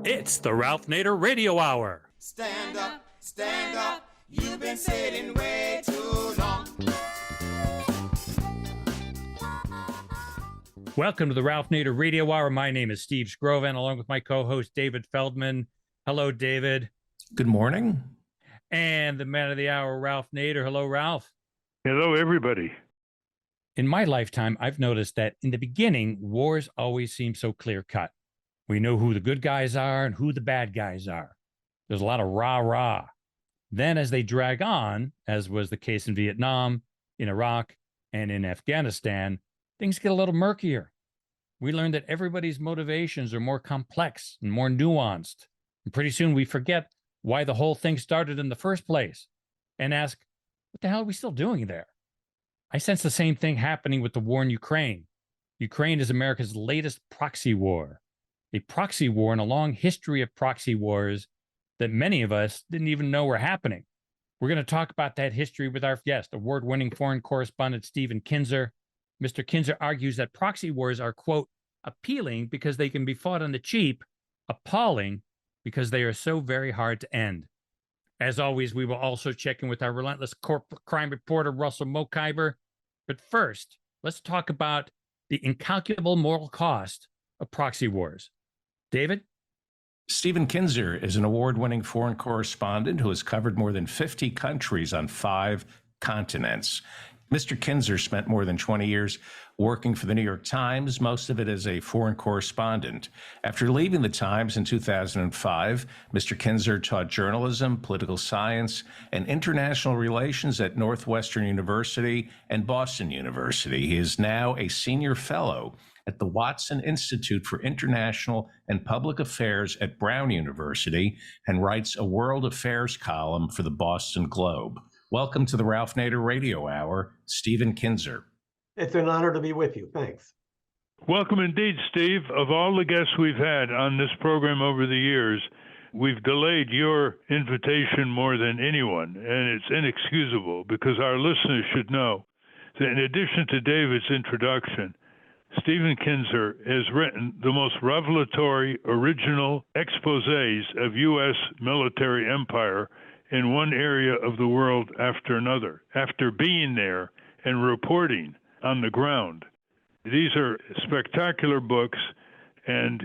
It's the Ralph Nader Radio Hour. Stand up, you've been sitting way too long. Welcome to the Ralph Nader Radio Hour. My name is Steve Scrovan, along with my co-host David Feldman. Hello, David. Good morning. And the man of the hour, Ralph Nader. Hello, Ralph. Hello, everybody. In my lifetime, I've noticed that in the beginning, wars always seem so clear-cut. We know who the good guys are and who the bad guys are. There's a lot of rah-rah. Then as they drag on, as was the case in Vietnam, in Iraq, and in Afghanistan, things get a little murkier. We learn that everybody's motivations are more complex and more nuanced. And pretty soon we forget why the whole thing started in the first place and ask, what the hell are we still doing there? I sense the same thing happening with the war in Ukraine. Ukraine is America's latest proxy war. A proxy war in a long history of proxy wars that many of us didn't even know were happening. We're going to talk about that history with our guest, award-winning foreign correspondent Stephen Kinzer. Mr. Kinzer argues that proxy wars are, quote, appealing because they can be fought on the cheap, appalling because they are so very hard to end. As always, we will also check in with our relentless corporate crime reporter, Russell Mokhiber. But first, let's talk about the incalculable moral cost of proxy wars. David? Stephen Kinzer is an award-winning foreign correspondent who has covered more than 50 countries on 5 continents. Mr. Kinzer spent more than 20 years working for the New York Times, most of it as a foreign correspondent. After leaving the Times in 2005, Mr. Kinzer taught journalism, political science, and international relations at Northwestern University and Boston University. He is now a senior fellow at the Watson Institute for International and Public Affairs at Brown University and writes a world affairs column for the Boston Globe. Welcome to the Ralph Nader Radio Hour, Stephen Kinzer. It's an honor to be with you. Thanks. Welcome indeed, Steve. Of all the guests we've had on this program over the years, we've delayed your invitation more than anyone, and it's inexcusable because our listeners should know that in addition to David's introduction, Stephen Kinzer has written the most revelatory, original exposés of U.S. military empire in one area of the world after another, after being there and reporting on the ground. These are spectacular books, and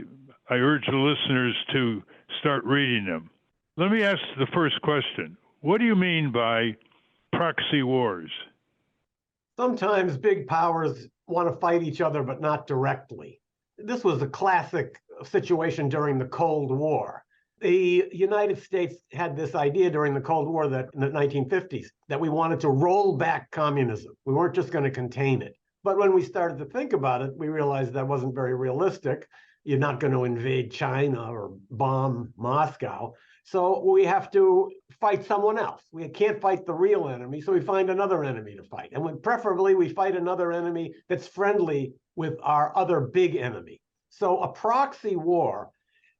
I urge the listeners to start reading them. Let me ask the first question. What do you mean by proxy wars? Sometimes big powers want to fight each other, but not directly. This was a classic situation during the Cold War. The United States had this idea during the Cold War that in the 1950s that we wanted to roll back communism. We weren't just going to contain it. But when we started to think about it, we realized that wasn't very realistic. You're not going to invade China or bomb Moscow. So we have to fight someone else. We can't fight the real enemy, so we find another enemy to fight. And preferably we fight another enemy that's friendly with our other big enemy. So a proxy war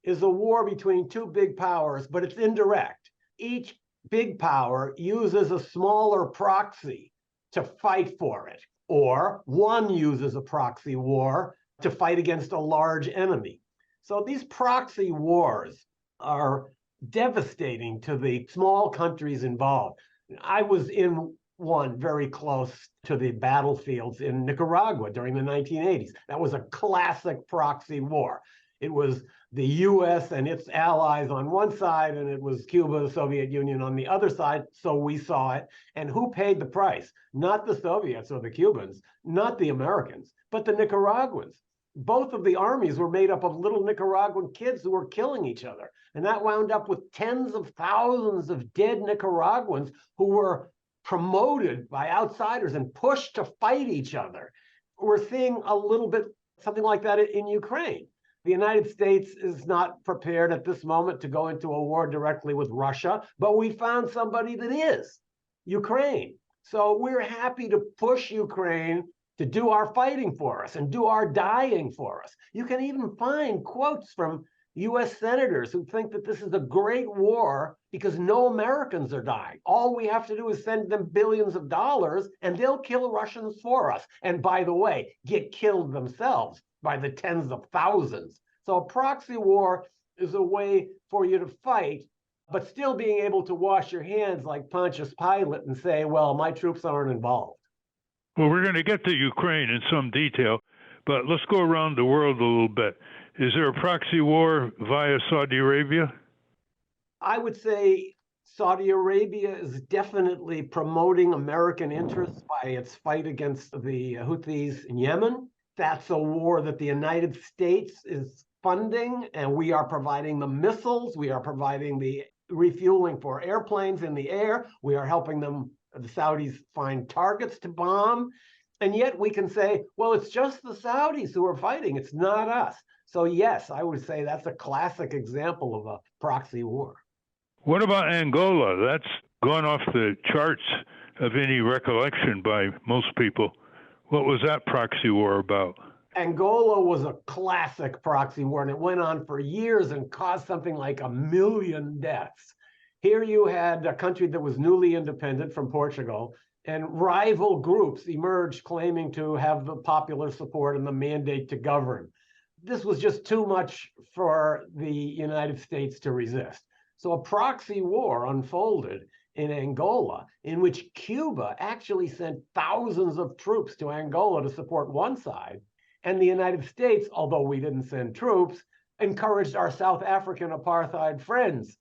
is a war between two big powers, but it's indirect. Each big power uses a smaller proxy to fight for it, or one uses a proxy war to fight against a large enemy. So these proxy wars are devastating to the small countries involved. I was in one very close to the battlefields in Nicaragua during the 1980s. That was a classic proxy war. It was the US and its allies on one side, and it was Cuba, the Soviet Union on the other side, so we saw it. And who paid the price? Not the Soviets or the Cubans, not the Americans, but the Nicaraguans. Both of the armies were made up of little Nicaraguan kids who were killing each other. And that wound up with tens of thousands of dead Nicaraguans who were promoted by outsiders and pushed to fight each other. We're seeing a little bit something like that in Ukraine. The United States is not prepared at this moment to go into a war directly with Russia, but we found somebody that is, Ukraine. So we're happy to push Ukraine to do our fighting for us and do our dying for us. You can even find quotes from U.S. senators who think that this is a great war because no Americans are dying. All we have to do is send them billions of dollars and they'll kill Russians for us. And by the way, get killed themselves by the tens of thousands. So a proxy war is a way for you to fight, but still being able to wash your hands like Pontius Pilate and say, well, my troops aren't involved. Well, we're going to get to Ukraine in some detail, but let's go around the world a little bit. Is there a proxy war via Saudi Arabia? I would say Saudi Arabia is definitely promoting American interests by its fight against the Houthis in Yemen. That's a war that the United States is funding, and we are providing the missiles. We are providing the refueling for airplanes in the air. We are helping them, the Saudis, find targets to bomb. And yet we can say, well, it's just the Saudis who are fighting. It's not us. So yes, I would say that's a classic example of a proxy war. What about Angola? That's gone off the charts of any recollection by most people. What was that proxy war about? Angola was a classic proxy war, and it went on for years and caused something like 1 million deaths. Here you had a country that was newly independent from Portugal, and rival groups emerged claiming to have the popular support and the mandate to govern. This was just too much for the United States to resist. So a proxy war unfolded in Angola, in which Cuba actually sent thousands of troops to Angola to support one side, and the United States, although we didn't send troops, encouraged our South African apartheid friends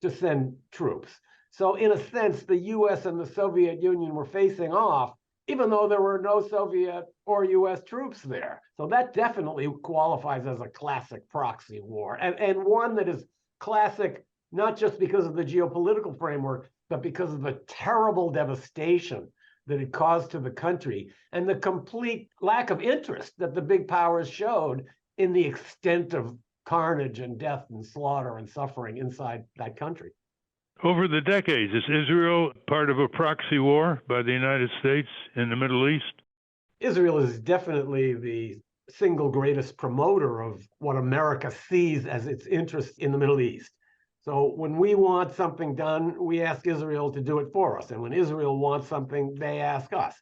to send troops. So in a sense, the US and the Soviet Union were facing off, even though there were no Soviet or US troops there. So that definitely qualifies as a classic proxy war, and one that is classic not just because of the geopolitical framework, but because of the terrible devastation that it caused to the country and the complete lack of interest that the big powers showed in the extent of carnage and death and slaughter and suffering inside that country. Over the decades, is Israel part of a proxy war by the United States in the Middle East? Israel is definitely the single greatest promoter of what America sees as its interest in the Middle East. So when we want something done, we ask Israel to do it for us. And when Israel wants something, they ask us.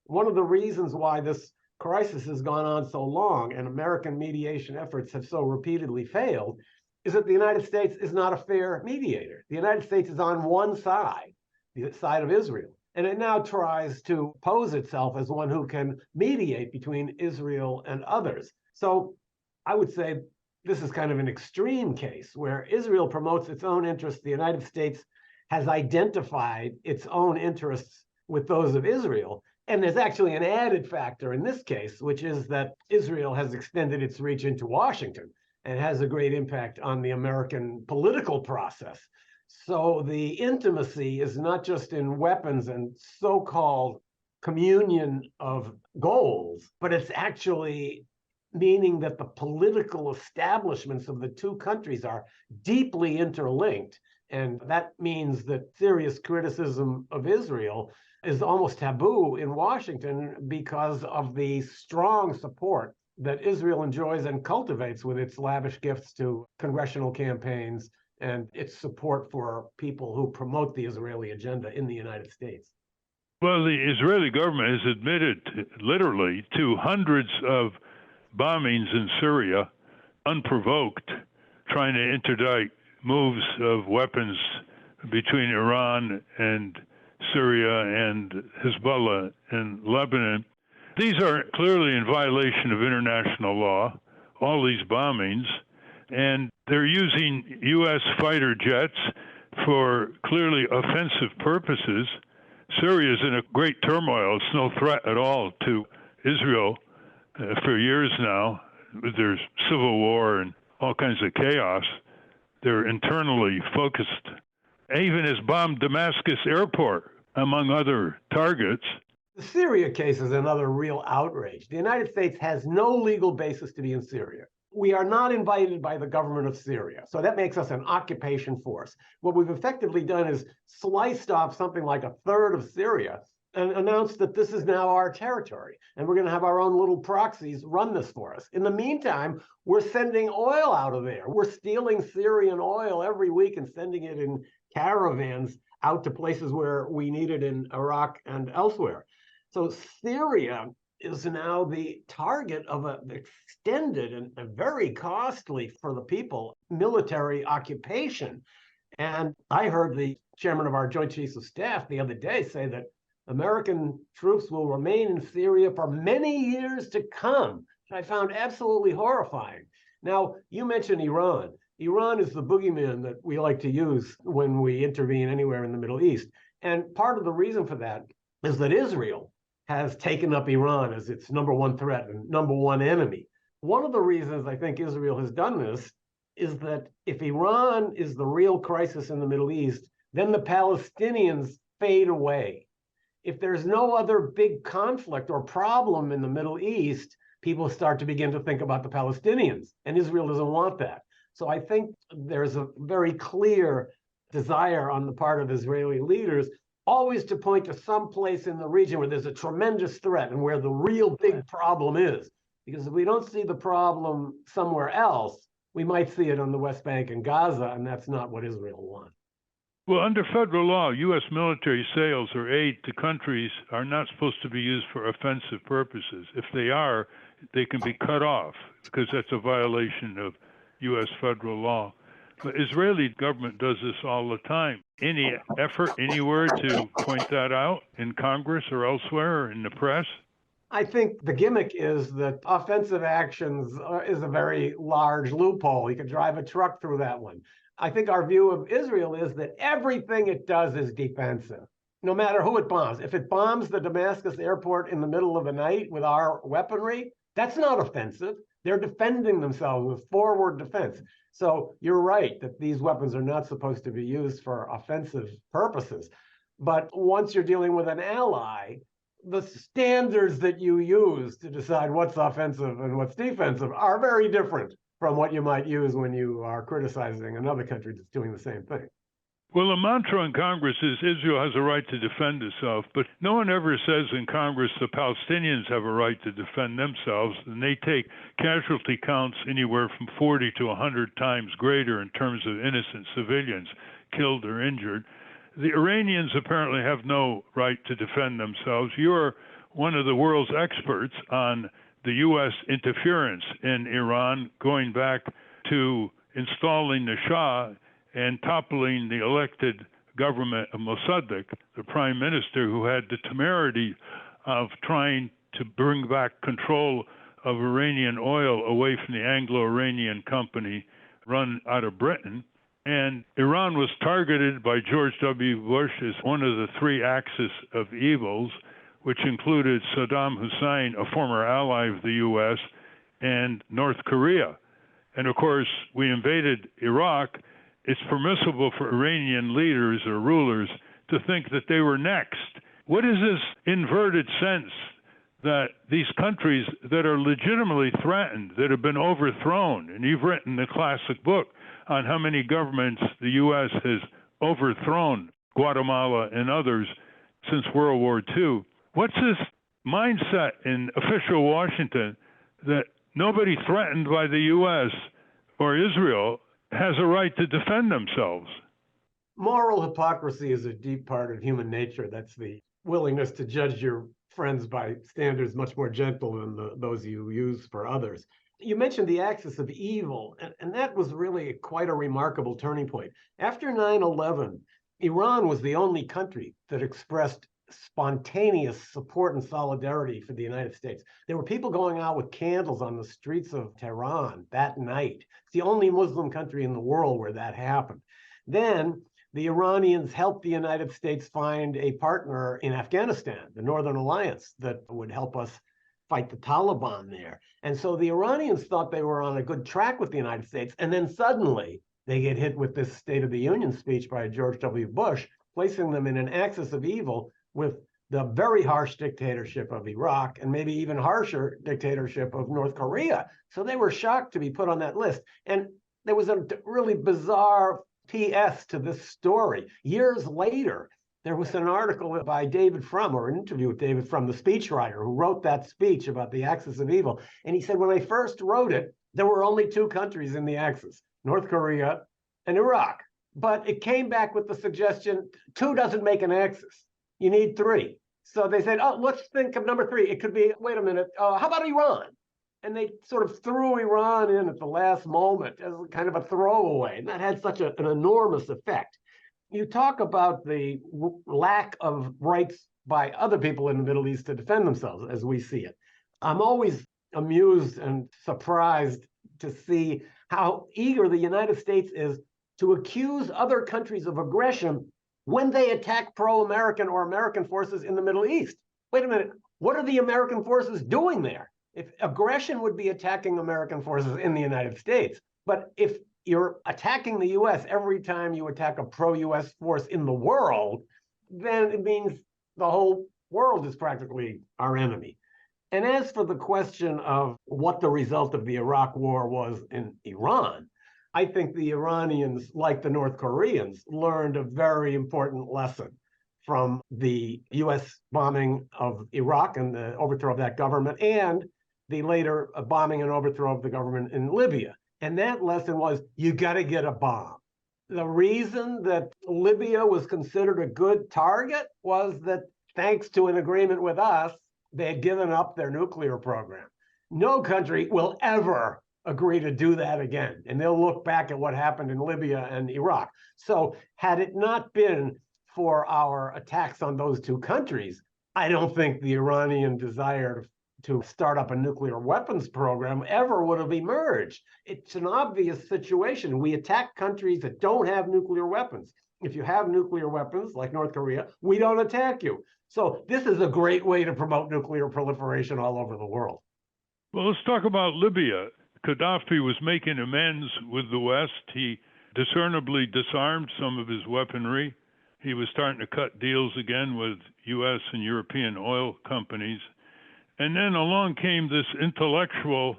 One of the reasons why this crisis has gone on so long and American mediation efforts have so repeatedly failed is that the United States is not a fair mediator. The United States is on one side, the side of Israel, and it now tries to pose itself as one who can mediate between Israel and others. So I would say this is kind of an extreme case where Israel promotes its own interests. The United States has identified its own interests with those of Israel. And there's actually an added factor in this case, which is that Israel has extended its reach into Washington and has a great impact on the American political process. So the intimacy is not just in weapons and so-called communion of goals, but it's actually meaning that the political establishments of the two countries are deeply interlinked. And that means that serious criticism of Israel is almost taboo in Washington because of the strong support that Israel enjoys and cultivates with its lavish gifts to congressional campaigns and its support for people who promote the Israeli agenda in the United States. Well, the Israeli government has admitted literally to hundreds of bombings in Syria, unprovoked, trying to interdict moves of weapons between Iran and Syria and Hezbollah in Lebanon. These are clearly in violation of international law, all these bombings, and they're using U.S. fighter jets for clearly offensive purposes. Syria is in a great turmoil. It's no threat at all to Israel for years now. There's civil war and all kinds of chaos. They're internally focused. Even has bombed Damascus airport, among other targets. The Syria case is another real outrage. The United States has no legal basis to be in Syria. We are not invited by the government of Syria. So that makes us an occupation force. What we've effectively done is sliced off something like a third of Syria and announced that this is now our territory. And we're going to have our own little proxies run this for us. In the meantime, we're sending oil out of there. We're stealing Syrian oil every week and sending it in caravans out to places where we need it in Iraq and elsewhere. So Syria is now the target of an extended and a very costly for the people military occupation. And I heard the chairman of our Joint Chiefs of Staff the other day say that American troops will remain in Syria for many years to come, which I found absolutely horrifying. Now, you mentioned Iran. Iran is the boogeyman that we like to use when we intervene anywhere in the Middle East. And part of the reason for that is that Israel has taken up Iran as its number one threat and number one enemy. One of the reasons I think Israel has done this is that if Iran is the real crisis in the Middle East, then the Palestinians fade away. If there's no other big conflict or problem in the Middle East, people start to begin to think about the Palestinians, and Israel doesn't want that. So I think there's a very clear desire on the part of Israeli leaders always to point to some place in the region where there's a tremendous threat and where the real big problem is. Because if we don't see the problem somewhere else, we might see it on the West Bank and Gaza, and that's not what Israel wants. Well, under federal law, U.S. military sales or aid to countries are not supposed to be used for offensive purposes. If they are, they can be cut off because that's a violation of U.S. federal law. The Israeli government does this all the time. Any effort anywhere to point that out in Congress or elsewhere or in the press? I think the gimmick is that offensive actions is a very large loophole. You can drive a truck through that one. I think our view of Israel is that everything it does is defensive, no matter who it bombs. If it bombs the Damascus airport in the middle of the night with our weaponry, that's not offensive. They're defending themselves with forward defense. So you're right that these weapons are not supposed to be used for offensive purposes. But once you're dealing with an ally, the standards that you use to decide what's offensive and what's defensive are very different from what you might use when you are criticizing another country that's doing the same thing. Well, the mantra in Congress is Israel has a right to defend itself, but no one ever says in Congress the Palestinians have a right to defend themselves, and they take casualty counts anywhere from 40 to 100 times greater in terms of innocent civilians killed or injured. The Iranians apparently have no right to defend themselves. You're one of the world's experts on the U.S. interference in Iran, going back to installing the Shah and toppling the elected government of Mossadegh, the prime minister who had the temerity of trying to bring back control of Iranian oil away from the Anglo-Iranian company run out of Britain. And Iran was targeted by George W. Bush as one of the three axes of evils, which included Saddam Hussein, a former ally of the U.S., and North Korea. And of course, we invaded Iraq. It's permissible for Iranian leaders or rulers to think that they were next. What is this inverted sense that these countries that are legitimately threatened, that have been overthrown, and you've written the classic book on how many governments the U.S. has overthrown, Guatemala and others, since World War II. What's this mindset in official Washington that nobody threatened by the U.S. or Israel has a right to defend themselves? Moral hypocrisy is a deep part of human nature. That's the willingness to judge your friends by standards much more gentle than those you use for others. You mentioned the axis of evil, and that was really quite a remarkable turning point. After 9/11, Iran was the only country that expressed spontaneous support and solidarity for the United States. There were people going out with candles on the streets of Tehran that night. It's the only Muslim country in the world where that happened. Then the Iranians helped the United States find a partner in Afghanistan, the Northern Alliance, that would help us fight the Taliban there. And so the Iranians thought they were on a good track with the United States. And then suddenly they get hit with this State of the Union speech by George W. Bush, placing them in an axis of evil with the very harsh dictatorship of Iraq and maybe even harsher dictatorship of North Korea. So they were shocked to be put on that list. And there was a really bizarre PS to this story. Years later, there was an article by David Frum, or an interview with David Frum, the speechwriter who wrote that speech about the axis of evil. And he said, when I first wrote it, there were only two countries in the axis, North Korea and Iraq. But it came back with the suggestion, two doesn't make an axis. You need three. So they said, oh, let's think of number 3. It could be, wait a minute, how about Iran? And they sort of threw Iran in at the last moment as kind of a throwaway. And that had such an enormous effect. You talk about the lack of rights by other people in the Middle East to defend themselves as we see it. I'm always amused and surprised to see how eager the United States is to accuse other countries of aggression when they attack pro-American or American forces in the Middle East. Wait a minute, what are the American forces doing there? If aggression would be attacking American forces in the United States, but if you're attacking the US every time you attack a pro-US force in the world, then it means the whole world is practically our enemy. And as for the question of what the result of the Iraq War was in Iran, I think the Iranians, like the North Koreans, learned a very important lesson from the US bombing of Iraq and the overthrow of that government, and the later bombing and overthrow of the government in Libya. And that lesson was, you got to get a bomb. The reason that Libya was considered a good target was that thanks to an agreement with us, they had given up their nuclear program. No country will ever agree to do that again. And they'll look back at what happened in Libya and Iraq. So had it not been for our attacks on those two countries, I don't think the Iranian desire to start up a nuclear weapons program ever would have emerged. It's an obvious situation. We attack countries that don't have nuclear weapons. If you have nuclear weapons, like North Korea, we don't attack you. So this is a great way to promote nuclear proliferation all over the world. Well, let's talk about Libya. Gaddafi was making amends with the West. He discernibly disarmed some of his weaponry. He was starting to cut deals again with U.S. and European oil companies. And then along came this intellectual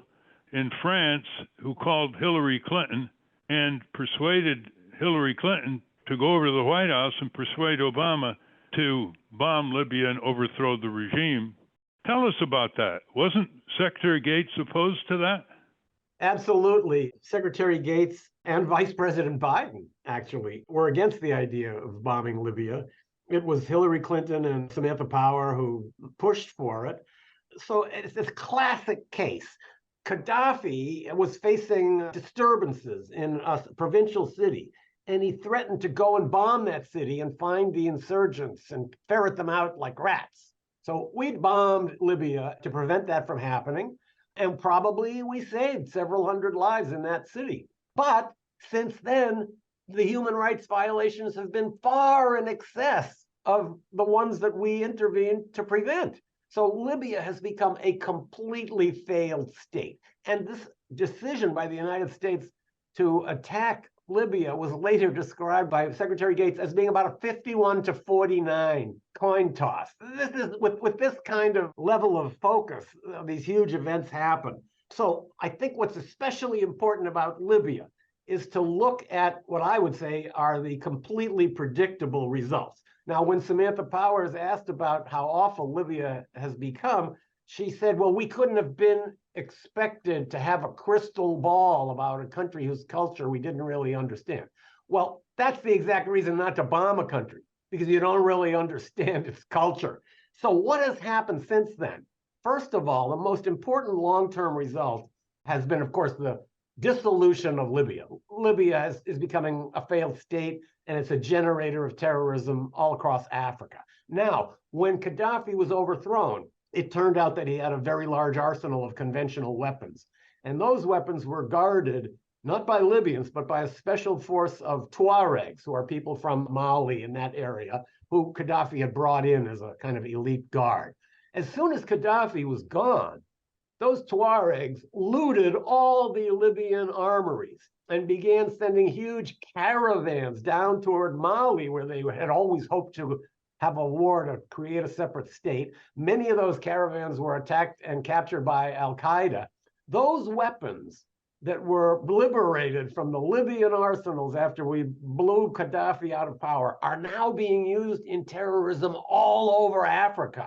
in France who called Hillary Clinton and persuaded Hillary Clinton to go over to the White House and persuade Obama to bomb Libya and overthrow the regime. Tell us about that. Wasn't Secretary Gates opposed to that? Absolutely. Secretary Gates and Vice President Biden, actually, were against the idea of bombing Libya. It was Hillary Clinton and Samantha Power who pushed for it. So it's this classic case. Gaddafi was facing disturbances in a provincial city, and he threatened to go and bomb that city and find the insurgents and ferret them out like rats. So we'd bombed Libya to prevent that from happening, and probably we saved several hundred lives in that city. But since then, the human rights violations have been far in excess of the ones that we intervened to prevent. So Libya has become a completely failed state. And this decision by the United States to attack Libya was later described by Secretary Gates as being about a 51-49 coin toss. This is with this kind of level of focus, these huge events happen. So I think what's especially important about Libya is to look at what I would say are the completely predictable results. Now, when Samantha Powers asked about how awful Libya has become, she said, well, we couldn't have been expected to have a crystal ball about a country whose culture we didn't really understand. Well, that's the exact reason not to bomb a country, because you don't really understand its culture. So what has happened since then? First of all, the most important long-term result has been, of course, the dissolution of Libya. Libya is becoming a failed state, and it's a generator of terrorism all across Africa. Now, when Gaddafi was overthrown, it turned out that he had a very large arsenal of conventional weapons. And those weapons were guarded not by Libyans, but by a special force of Tuaregs, who are people from Mali in that area, who Gaddafi had brought in as a kind of elite guard. As soon as Gaddafi was gone, those Tuaregs looted all the Libyan armories and began sending huge caravans down toward Mali, where they had always hoped to have a war to create a separate state. Many of those caravans were attacked and captured by al-Qaeda. Those weapons that were liberated from the Libyan arsenals after we blew Gaddafi out of power are now being used in terrorism all over Africa.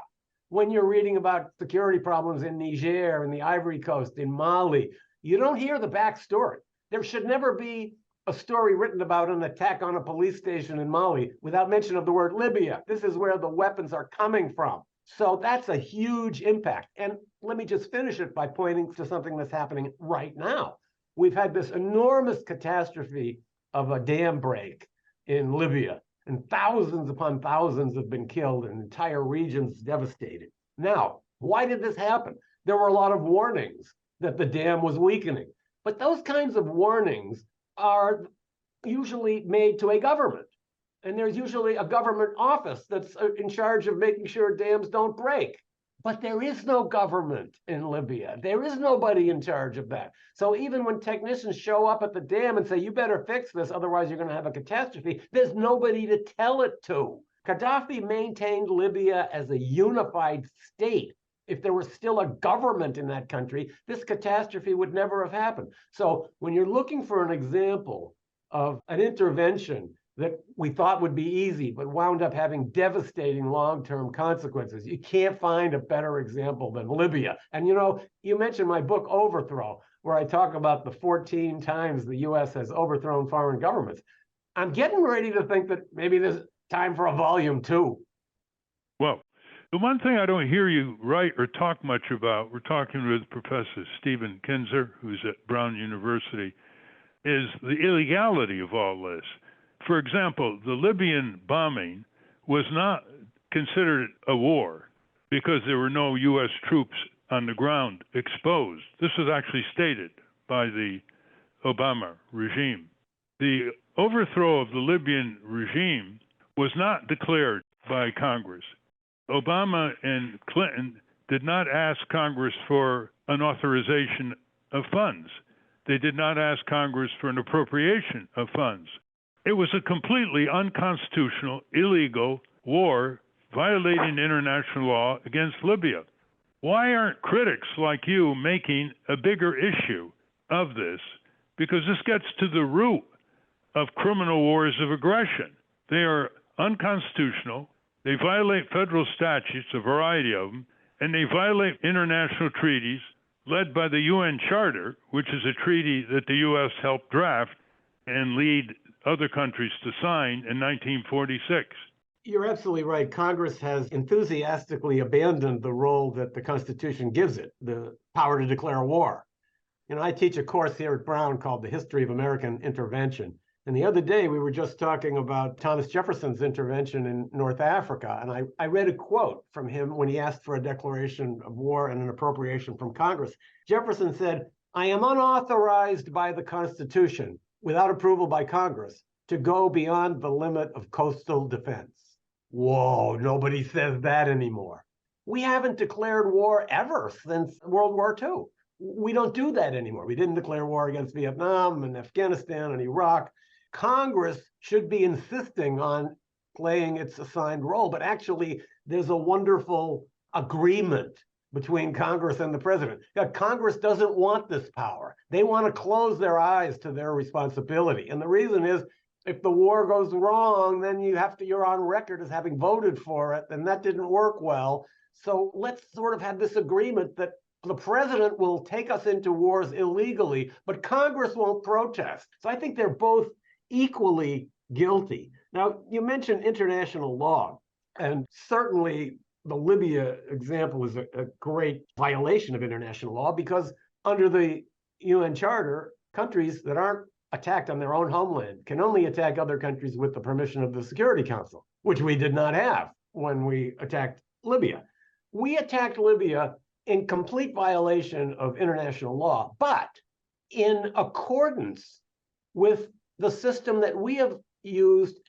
When you're reading about security problems in Niger and the Ivory Coast, in Mali, you don't hear the backstory. There should never be a story written about an attack on a police station in Mali without mention of the word Libya. This is where the weapons are coming from. So that's a huge impact. And let me just finish it by pointing to something that's happening right now. We've had this enormous catastrophe of a dam break in Libya, and thousands upon thousands have been killed and entire regions devastated. Now, why did this happen? There were a lot of warnings that the dam was weakening, but those kinds of warnings are usually made to a government. And there's usually a government office that's in charge of making sure dams don't break. But there is no government in Libya. There is nobody in charge of that. So even when technicians show up at the dam and say, you better fix this, otherwise you're going to have a catastrophe, there's nobody to tell it to. Gaddafi maintained Libya as a unified state. If there was still a government in that country, this catastrophe would never have happened. So when you're looking for an example of an intervention that we thought would be easy, but wound up having devastating long-term consequences, you can't find a better example than Libya. And you mentioned my book, Overthrow, where I talk about the 14 times the US has overthrown foreign governments. I'm getting ready to think that maybe there's time for a volume 2. Well, the one thing I don't hear you write or talk much about, we're talking with Professor Stephen Kinzer, who's at Brown University, is the illegality of all this. For example, the Libyan bombing was not considered a war because there were no U.S. troops on the ground exposed. This was actually stated by the Obama regime. The overthrow of the Libyan regime was not declared by Congress. Obama and Clinton did not ask Congress for an authorization of funds. They did not ask Congress for an appropriation of funds. It was a completely unconstitutional, illegal war violating international law against Libya. Why aren't critics like you making a bigger issue of this? Because this gets to the root of criminal wars of aggression. They are unconstitutional, they violate federal statutes, a variety of them, and they violate international treaties led by the UN Charter, which is a treaty that the U.S. helped draft and lead other countries to sign in 1946. You're absolutely right. Congress has enthusiastically abandoned the role that the Constitution gives it, the power to declare war. I teach a course here at Brown called The History of American Intervention. And the other day, we were just talking about Thomas Jefferson's intervention in North Africa. And I read a quote from him when he asked for a declaration of war and an appropriation from Congress. Jefferson said, "I am unauthorized by the Constitution, without approval by Congress, to go beyond the limit of coastal defense." Whoa, nobody says that anymore. We haven't declared war ever since World War II. We don't do that anymore. We didn't declare war against Vietnam and Afghanistan and Iraq. Congress should be insisting on playing its assigned role, but actually there's a wonderful agreement between Congress and the president. Congress doesn't want this power. They want to close their eyes to their responsibility. And the reason is, if the war goes wrong, then you're on record as having voted for it, and that didn't work well. So let's sort of have this agreement that the president will take us into wars illegally, but Congress won't protest. So I think they're both equally guilty. Now, you mentioned international law, and certainly the Libya example is a great violation of international law, because under the UN Charter, countries that aren't attacked on their own homeland can only attack other countries with the permission of the Security Council, which we did not have when we attacked Libya. We attacked Libya in complete violation of international law, but in accordance with the system that we have used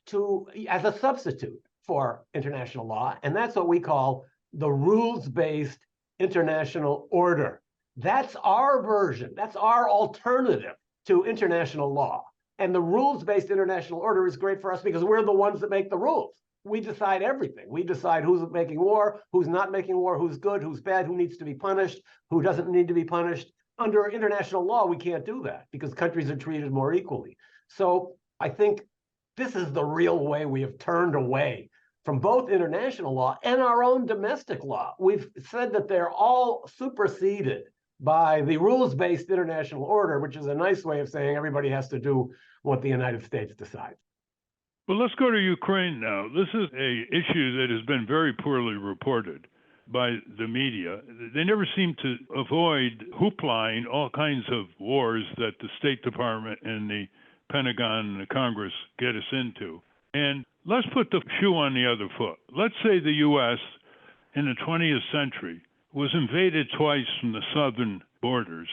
as a substitute for international law, and that's what we call the rules-based international order. That's our version. That's our alternative to international law. And the rules-based international order is great for us because we're the ones that make the rules. We decide everything. We decide who's making war, who's not making war, who's good, who's bad, who needs to be punished, who doesn't need to be punished. Under international law, we can't do that because countries are treated more equally. So I think this is the real way we have turned away from both international law and our own domestic law. We've said that they're all superseded by the rules-based international order, which is a nice way of saying everybody has to do what the United States decides. Well, let's go to Ukraine now. This is an issue that has been very poorly reported. by the media. They never seem to avoid hoopla all kinds of wars that the State Department and the Pentagon and the Congress get us into. And let's put the shoe on the other foot. Let's say the U.S. in the 20th century was invaded twice from the southern borders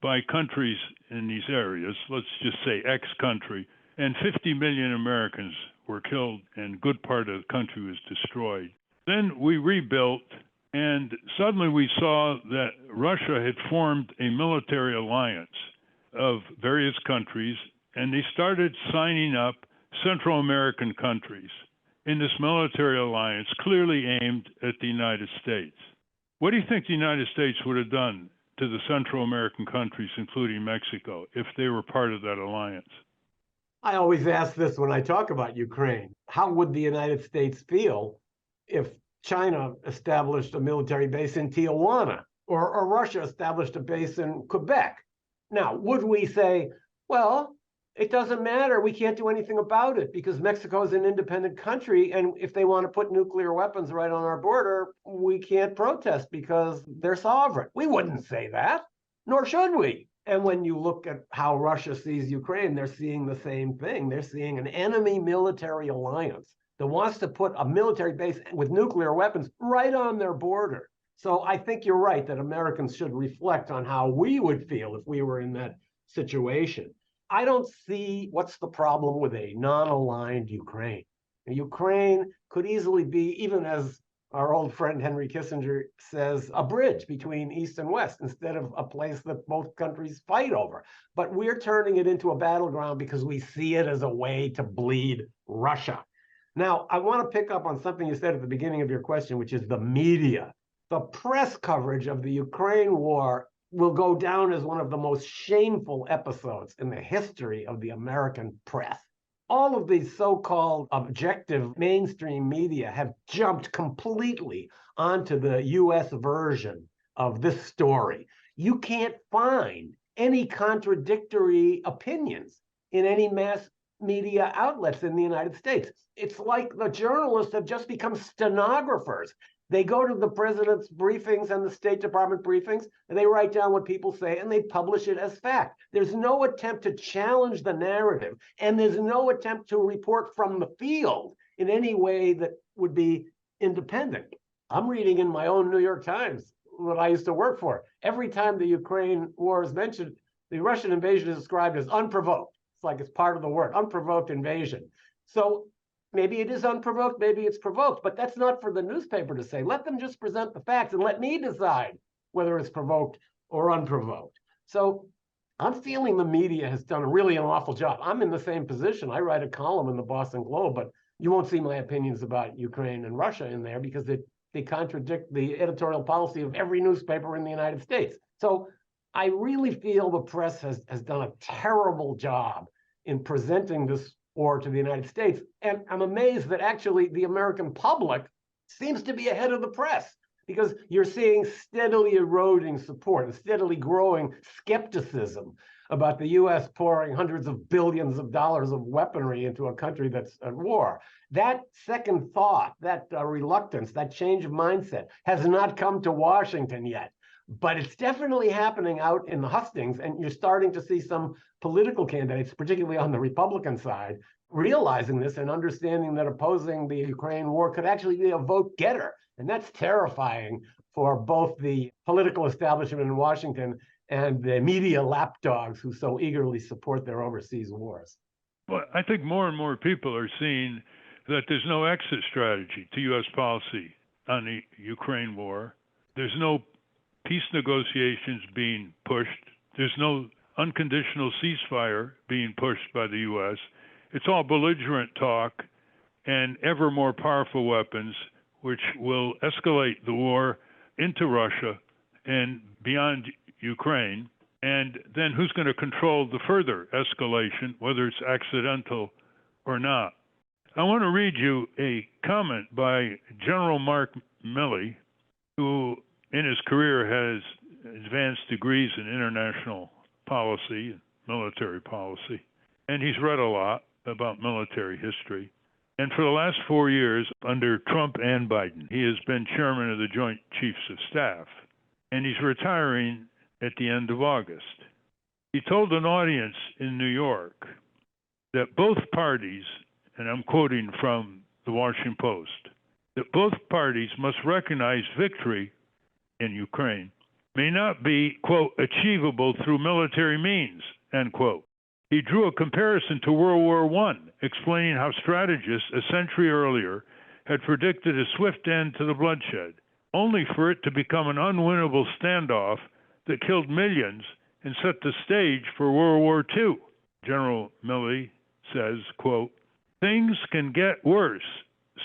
by countries in these areas, let's just say X country, and 50 million Americans were killed and a good part of the country was destroyed. Then we rebuilt, and suddenly we saw that Russia had formed a military alliance of various countries, and they started signing up Central American countries in this military alliance clearly aimed at the United States. What do you think the United States would have done to the Central American countries, including Mexico, if they were part of that alliance? I always ask this when I talk about Ukraine. How would the United States feel if China established a military base in Tijuana or Russia established a base in Quebec? Now, would we say, well, it doesn't matter, we can't do anything about it because Mexico is an independent country, and if they want to put nuclear weapons right on our border, we can't protest because they're sovereign? We wouldn't say that, nor should we. And when you look at how Russia sees Ukraine, they're seeing the same thing. They're seeing an enemy military alliance that wants to put a military base with nuclear weapons right on their border. So I think you're right that Americans should reflect on how we would feel if we were in that situation. I don't see what's the problem with a non-aligned Ukraine. Ukraine could easily be, even as our old friend Henry Kissinger says, a bridge between East and West instead of a place that both countries fight over. But we're turning it into a battleground because we see it as a way to bleed Russia. Now, I want to pick up on something you said at the beginning of your question, which is the media. The press coverage of the Ukraine war will go down as one of the most shameful episodes in the history of the American press. All of these so-called objective mainstream media have jumped completely onto the US version of this story. You can't find any contradictory opinions in any mass media outlets in the United States. It's like the journalists have just become stenographers. They go to the president's briefings and the State Department briefings, and they write down what people say, and they publish it as fact. There's no attempt to challenge the narrative, and there's no attempt to report from the field in any way that would be independent. I'm reading in my own New York Times, what I used to work for. Every time the Ukraine war is mentioned, the Russian invasion is described as unprovoked. It's like it's part of the word, unprovoked invasion. So maybe it is unprovoked, maybe it's provoked, but that's not for the newspaper to say. Let them just present the facts and let me decide whether it's provoked or unprovoked. So I'm feeling the media has done really an awful job. I'm in the same position. I write a column in the Boston Globe, but you won't see my opinions about Ukraine and Russia in there because they contradict the editorial policy of every newspaper in the United States. So I really feel the press has done a terrible job in presenting this war to the United States. And I'm amazed that actually the American public seems to be ahead of the press because you're seeing steadily eroding support and steadily growing skepticism about the US pouring hundreds of billions of dollars of weaponry into a country that's at war. That second thought, that reluctance, that change of mindset has not come to Washington yet. But it's definitely happening out in the hustings, and you're starting to see some political candidates, particularly on the Republican side, realizing this and understanding that opposing the Ukraine war could actually be a vote getter. And that's terrifying for both the political establishment in Washington and the media lapdogs who so eagerly support their overseas wars. Well, I think more and more people are seeing that there's no exit strategy to U.S. policy on the Ukraine war. There's no peace negotiations being pushed. There's no unconditional ceasefire being pushed by the U.S. It's all belligerent talk and ever more powerful weapons, which will escalate the war into Russia and beyond Ukraine. And then who's going to control the further escalation, whether it's accidental or not? I want to read you a comment by General Mark Milley, who in his career has advanced degrees in international policy and military policy. And he's read a lot about military history. And for the last 4 years, under Trump and Biden, he has been chairman of the Joint Chiefs of Staff, and he's retiring at the end of August. He told an audience in New York that both parties, and I'm quoting from the Washington Post, that both parties must recognize victory in Ukraine may not be, quote, achievable through military means, end quote. He drew a comparison to World War I, explaining how strategists a century earlier had predicted a swift end to the bloodshed, only for it to become an unwinnable standoff that killed millions and set the stage for World War II. General Milley says, quote, things can get worse,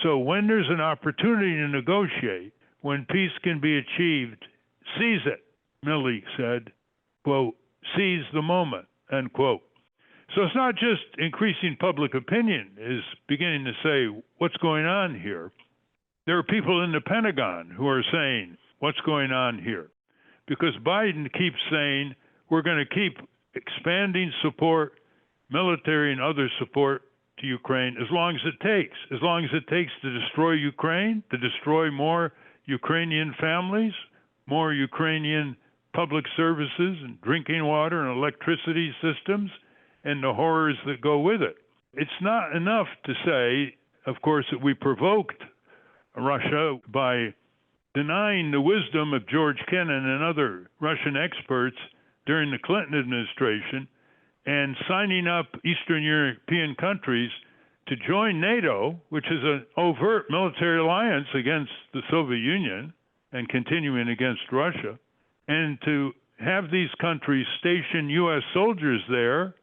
so when there's an opportunity to negotiate, when peace can be achieved, seize it, Milley said, quote, seize the moment, end quote. So it's not just increasing public opinion is beginning to say what's going on here. There are people in the Pentagon who are saying what's going on here because Biden keeps saying we're going to keep expanding support, military and other support to Ukraine as long as it takes to destroy Ukraine, to destroy more Ukrainian families, more Ukrainian public services and drinking water and electricity systems, and the horrors that go with it. It's not enough to say, of course, that we provoked Russia by denying the wisdom of George Kennan and other Russian experts during the Clinton administration and signing up Eastern European countries to join NATO, which is an overt military alliance against the Soviet Union and continuing against Russia, and to have these countries station U.S. soldiers there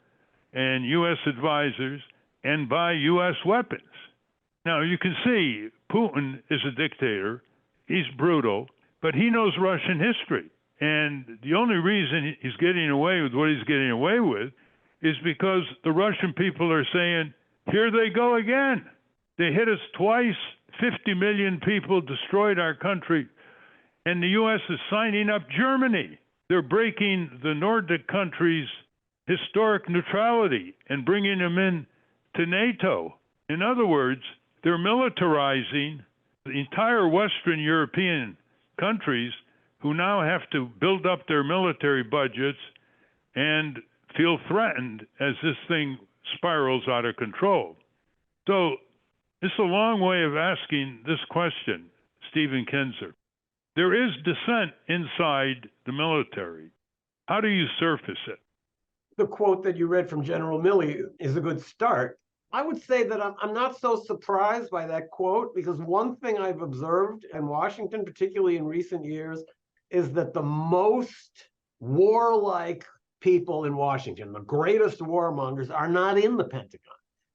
and U.S. advisors and buy U.S. weapons. Now, you can see Putin is a dictator. He's brutal, but he knows Russian history. And the only reason he's getting away with what he's getting away with is because the Russian people are saying, here they go again. They hit us twice, 50 million people destroyed our country, and the U.S. is signing up Germany. They're breaking the Nordic countries' historic neutrality and bringing them in to NATO. In other words, they're militarizing the entire Western European countries who now have to build up their military budgets and feel threatened as this thing spirals out of control. So it's a long way of asking this question, Stephen Kinzer. There is dissent inside the military. How do you surface it? The quote that you read from General Milley is a good start. I would say that I'm not so surprised by that quote because one thing I've observed in Washington, particularly in recent years, is that the most warlike people in Washington, the greatest warmongers, are not in the Pentagon.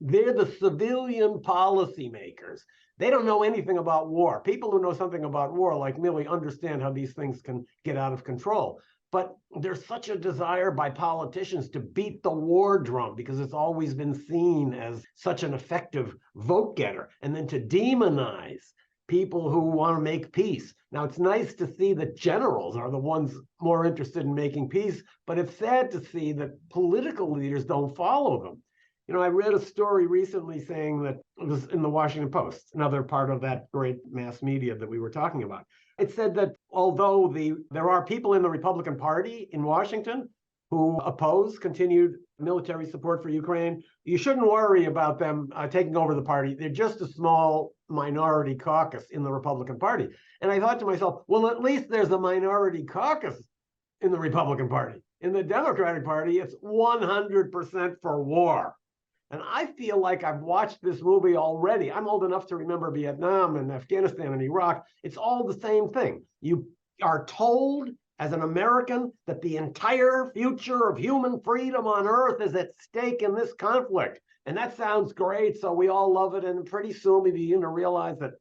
They're the civilian policymakers. They don't know anything about war. People who know something about war, like Milley, understand how these things can get out of control. But there's such a desire by politicians to beat the war drum because it's always been seen as such an effective vote getter, and then to demonize people who want to make peace. Now, it's nice to see that generals are the ones more interested in making peace, but it's sad to see that political leaders don't follow them. You know, I read a story recently saying that it was in the Washington Post, another part of that great mass media that we were talking about. It said that although there are people in the Republican Party in Washington who oppose continued military support for Ukraine, you shouldn't worry about them taking over the party. They're just a small minority caucus in the Republican Party. And I thought to myself, well, at least there's a minority caucus in the Republican Party. In the Democratic Party, it's 100% for war. And I feel like I've watched this movie already. I'm old enough to remember Vietnam and Afghanistan and Iraq. It's all the same thing. You are told as an American that the entire future of human freedom on earth is at stake in this conflict. And that sounds great, so we all love it. And pretty soon we begin to realize that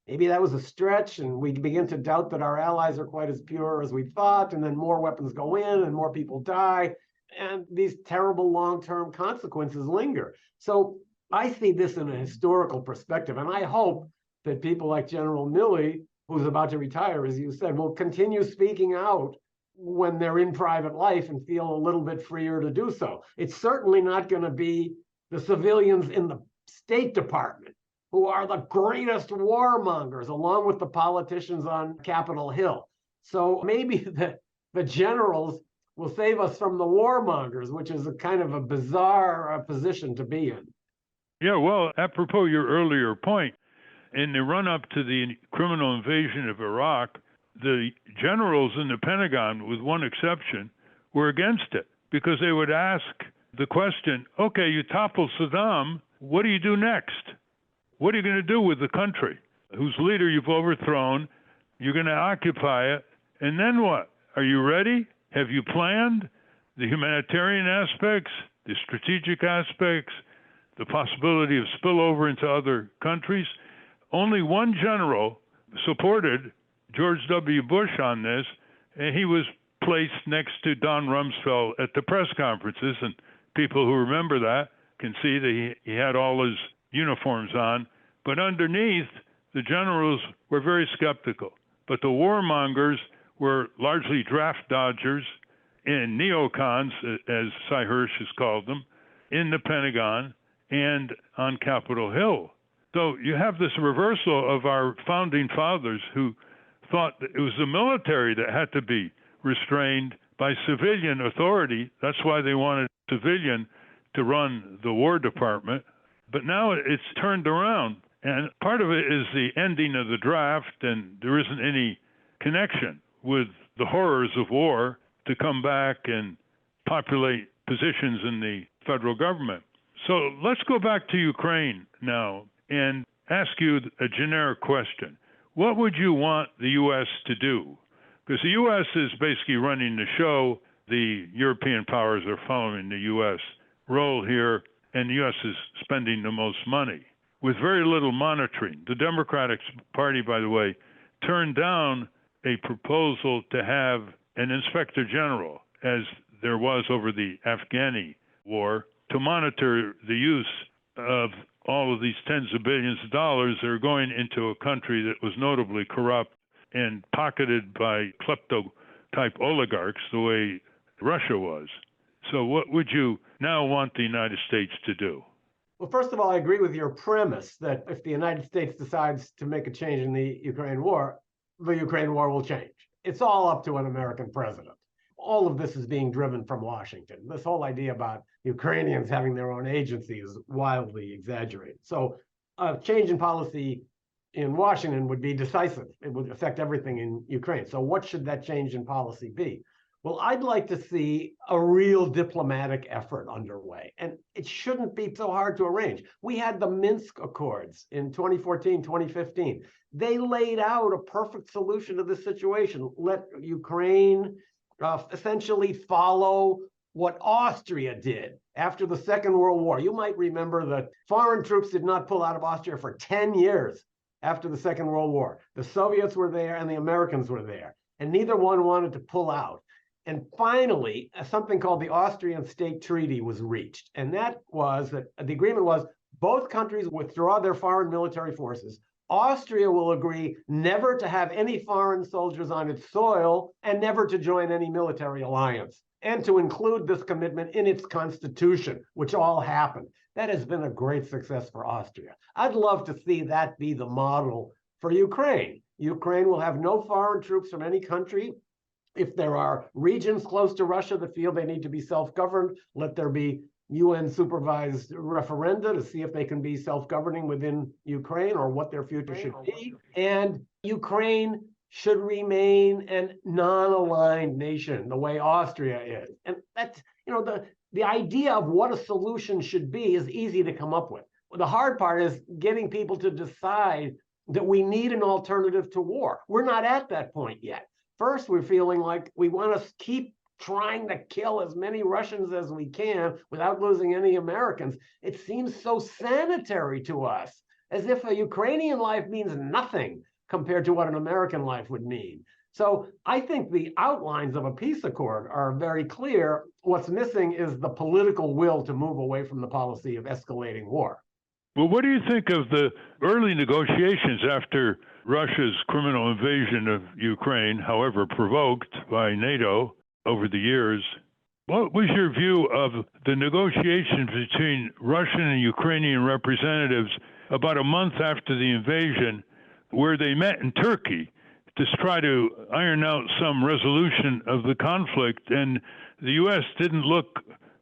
maybe that was a stretch, and we begin to doubt that our allies are quite as pure as we thought, and then more weapons go in and more people die. And these terrible long-term consequences linger. So I see this in a historical perspective, and I hope that people like General Milley, who's about to retire, as you said, will continue speaking out when they're in private life and feel a little bit freer to do so. It's certainly not going to be the civilians in the State Department who are the greatest warmongers, along with the politicians on Capitol Hill. So maybe the generals will save us from the warmongers, which is a kind of a bizarre position to be in. Yeah, well, apropos your earlier point, in the run-up to the criminal invasion of Iraq, the generals in the Pentagon, with one exception, were against it because they would ask the question, okay, you topple Saddam, what do you do next? What are you going to do with the country whose leader you've overthrown? You're going to occupy it, and then what? Are you ready? Have you planned the humanitarian aspects, the strategic aspects, the possibility of spillover into other countries? Only one general supported George W. Bush on this, and he was placed next to Don Rumsfeld at the press conferences, and people who remember that can see that he had all his uniforms on. But underneath, the generals were very skeptical. But the warmongers were largely draft dodgers and neocons, as Cy Hirsch has called them, in the Pentagon and on Capitol Hill. So you have this reversal of our founding fathers who thought that it was the military that had to be restrained by civilian authority. That's why they wanted civilian to run the War Department. But now it's turned around. And part of it is the ending of the draft, and there isn't any connection with the horrors of war to come back and populate positions in the federal government. So let's go back to Ukraine now and ask you a generic question. What would you want the U.S. to do? Because the U.S. is basically running the show. The European powers are following the U.S. role here, and the U.S. is spending the most money with very little monitoring. The Democratic Party, by the way, turned down a proposal to have an inspector general, as there was over the Afghani war, to monitor the use of all of these tens of billions of dollars that are going into a country that was notably corrupt and pocketed by klepto-type oligarchs the way Russia was. So what would you now want the United States to do? Well, first of all, I agree with your premise that if the United States decides to make a change in the Ukraine war will change. It's all up to an American president. All of this is being driven from Washington. This whole idea about Ukrainians having their own agency is wildly exaggerated. So a change in policy in Washington would be decisive. It would affect everything in Ukraine. So what should that change in policy be? Well, I'd like to see a real diplomatic effort underway, and it shouldn't be so hard to arrange. We had the Minsk Accords in 2014, 2015. They laid out a perfect solution to this situation. Let Ukraine essentially follow what Austria did after the Second World War. You might remember that foreign troops did not pull out of Austria for 10 years after the Second World War. The Soviets were there and the Americans were there, and neither one wanted to pull out. And finally, something called the Austrian State Treaty was reached. And that was that the agreement was both countries withdraw their foreign military forces. Austria will agree never to have any foreign soldiers on its soil and never to join any military alliance, and to include this commitment in its constitution, which all happened. That has been a great success for Austria. I'd love to see that be the model for Ukraine. Ukraine will have no foreign troops from any country. If there are regions close to Russia that feel they need to be self-governed, let there be UN-supervised referenda to see if they can be self-governing within Ukraine or what their future should be. And Ukraine should remain a non-aligned nation, the way Austria is. And that's, the idea of what a solution should be is easy to come up with. The hard part is getting people to decide that we need an alternative to war. We're not at that point yet. First, we're feeling like we want to keep trying to kill as many Russians as we can without losing any Americans. It seems so sanitary to us, as if a Ukrainian life means nothing compared to what an American life would mean. So I think the outlines of a peace accord are very clear. What's missing is the political will to move away from the policy of escalating war. Well, what do you think of the early negotiations after Russia's criminal invasion of Ukraine, however provoked by NATO over the years? What was your view of the negotiations between Russian and Ukrainian representatives about a month after the invasion, where they met in Turkey to try to iron out some resolution of the conflict. And the U.S. didn't look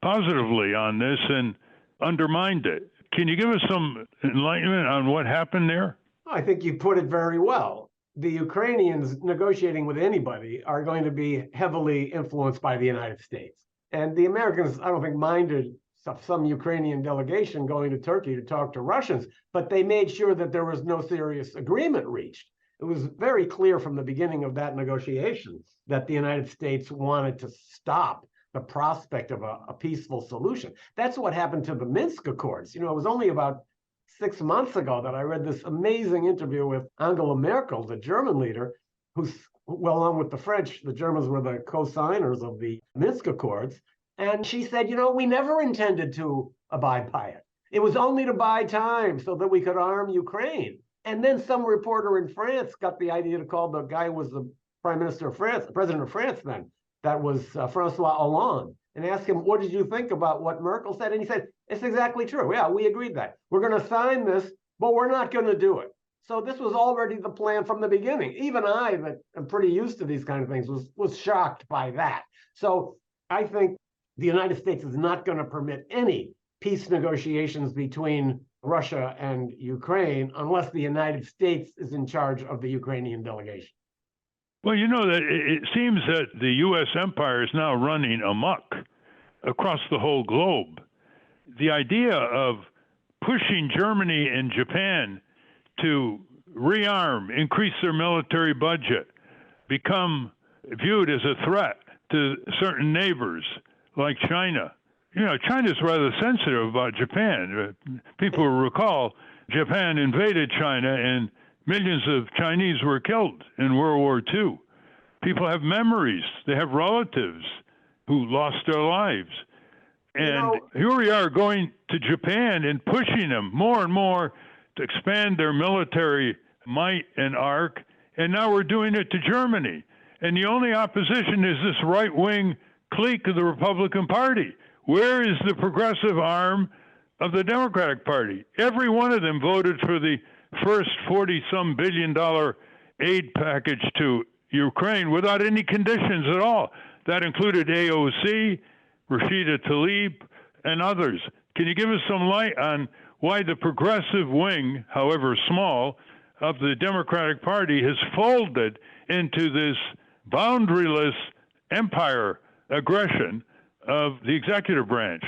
positively on this and undermined it. Can you give us some enlightenment on what happened there? I think you put it very well. The Ukrainians negotiating with anybody are going to be heavily influenced by the United States. And the Americans, I don't think, minded some Ukrainian delegation going to Turkey to talk to Russians, but they made sure that there was no serious agreement reached. It was very clear from the beginning of that negotiation that the United States wanted to stop the prospect of a peaceful solution. That's what happened to the Minsk Accords. It was only about 6 months ago that I read this amazing interview with Angela Merkel, the German leader, who's, well, along with the French, the Germans were the co-signers of the Minsk Accords. And she said, we never intended to abide by it. It was only to buy time so that we could arm Ukraine. And then some reporter in France got the idea to call the guy who was the prime minister of France, the president of France then, that was Francois Hollande, and asked him, what did you think about what Merkel said? And he said, it's exactly true. Yeah, we agreed that. We're going to sign this, but we're not going to do it. So this was already the plan from the beginning. Even I, that am pretty used to these kind of things, was shocked by that. So I think the United States is not going to permit any peace negotiations between Russia and Ukraine unless the United States is in charge of the Ukrainian delegation. Well, that it seems that the U.S. empire is now running amok across the whole globe. The idea of pushing Germany and Japan to rearm, increase their military budget, become viewed as a threat to certain neighbors like China. China's rather sensitive about Japan. People will recall Japan invaded China and millions of Chinese were killed in World War II. People have memories. They have relatives who lost their lives. And here we are going to Japan and pushing them more and more to expand their military might and arc. And now we're doing it to Germany. And the only opposition is this right-wing clique of the Republican Party. Where is the progressive arm of the Democratic Party? Every one of them voted for the first $40-some billion aid package to Ukraine without any conditions at all. That included AOC, Rashida Tlaib, and others. Can you give us some light on why the progressive wing, however small, of the Democratic Party has folded into this boundaryless empire aggression of the executive branch?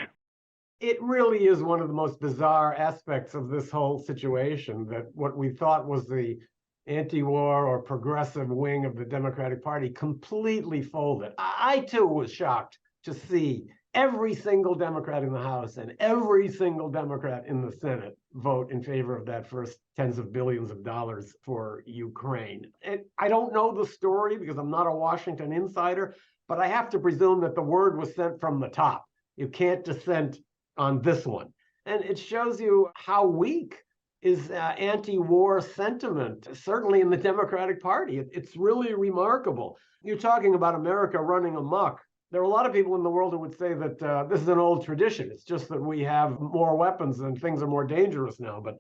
It really is one of the most bizarre aspects of this whole situation, that what we thought was the anti-war or progressive wing of the Democratic Party completely folded. I too was shocked to see every single Democrat in the House and every single Democrat in the Senate vote in favor of that first tens of billions of dollars for Ukraine. And I don't know the story because I'm not a Washington insider, but I have to presume that the word was sent from the top. You can't dissent on this one. And it shows you how weak is anti-war sentiment, certainly in the Democratic Party. It's really remarkable. You're talking about America running amok. There are a lot of people in the world who would say that this is an old tradition. It's just that we have more weapons and things are more dangerous now. But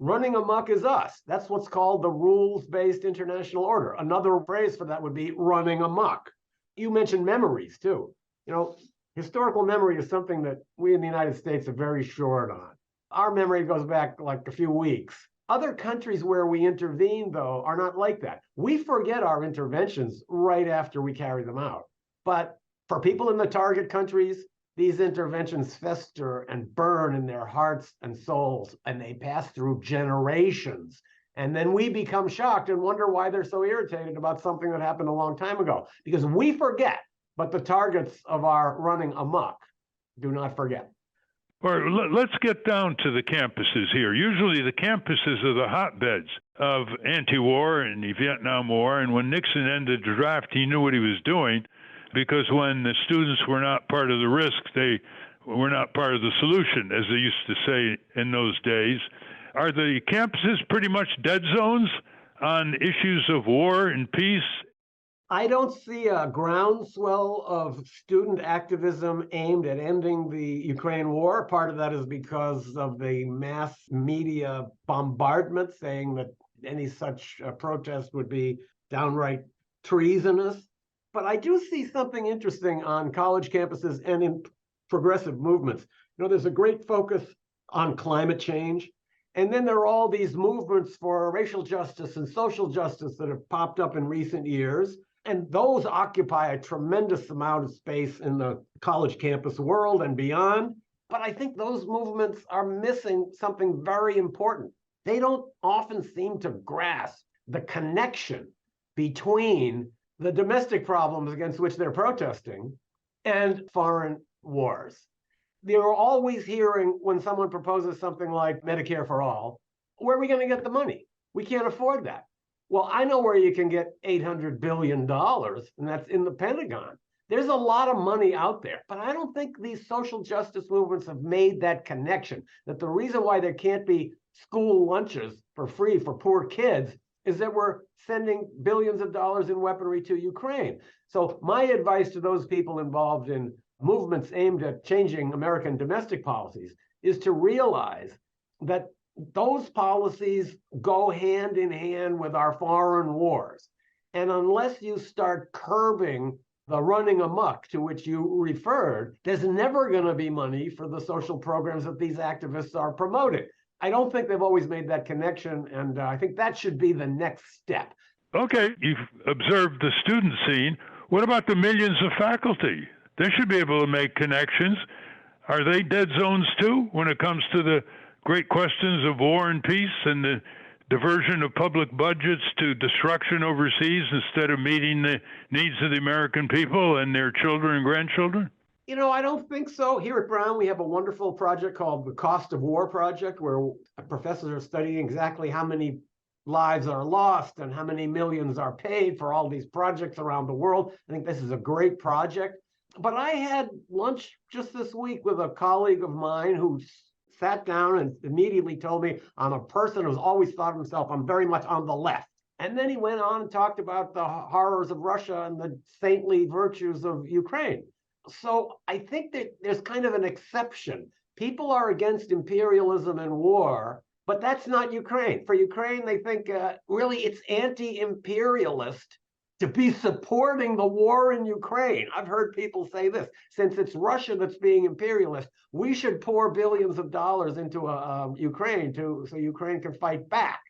running amok is us. That's what's called the rules-based international order. Another phrase for that would be running amok. You mentioned memories, too. Historical memory is something that we in the United States are very short on. Our memory goes back like a few weeks. Other countries where we intervene, though, are not like that. We forget our interventions right after we carry them out. But for people in the target countries, these interventions fester and burn in their hearts and souls, and they pass through generations. And then we become shocked and wonder why they're so irritated about something that happened a long time ago. Because we forget, but the targets of our running amok do not forget. All right, let's get down to the campuses here. Usually the campuses are the hotbeds of anti-war and the Vietnam War. And when Nixon ended the draft, he knew what he was doing, because when the students were not part of the risk, they were not part of the solution, as they used to say in those days. Are the campuses pretty much dead zones on issues of war and peace? I don't see a groundswell of student activism aimed at ending the Ukraine war. Part of that is because of the mass media bombardment saying that any such protest would be downright treasonous. But I do see something interesting on college campuses and in progressive movements. There's a great focus on climate change. And then there are all these movements for racial justice and social justice that have popped up in recent years. And those occupy a tremendous amount of space in the college campus world and beyond. But I think those movements are missing something very important. They don't often seem to grasp the connection between the domestic problems against which they're protesting and foreign wars. They're always hearing when someone proposes something like Medicare for all, where are we going to get the money? We can't afford that. Well, I know where you can get $800 billion, and that's in the Pentagon. There's a lot of money out there, but I don't think these social justice movements have made that connection, that the reason why there can't be school lunches for free for poor kids is that we're sending billions of dollars in weaponry to Ukraine. So my advice to those people involved in movements aimed at changing American domestic policies is to realize that those policies go hand in hand with our foreign wars. And unless you start curbing the running amok to which you referred, there's never going to be money for the social programs that these activists are promoting. I don't think they've always made that connection, and I think that should be the next step. Okay, you've observed the student scene. What about the millions of faculty? They should be able to make connections. Are they dead zones too when it comes to the great questions of war and peace and the diversion of public budgets to destruction overseas instead of meeting the needs of the American people and their children and grandchildren? I don't think so. Here at Brown, we have a wonderful project called the Cost of War Project, where professors are studying exactly how many lives are lost and how many millions are paid for all these projects around the world. I think this is a great project. But I had lunch just this week with a colleague of mine who sat down and immediately told me, I'm a person who's always thought of himself, I'm very much on the left. And then he went on and talked about the horrors of Russia and the saintly virtues of Ukraine. So I think that there's kind of an exception. People are against imperialism and war, but that's not Ukraine. For Ukraine, they think really it's anti-imperialist to be supporting the war in Ukraine. I've heard people say this, since it's Russia that's being imperialist, we should pour billions of dollars into Ukraine so Ukraine can fight back.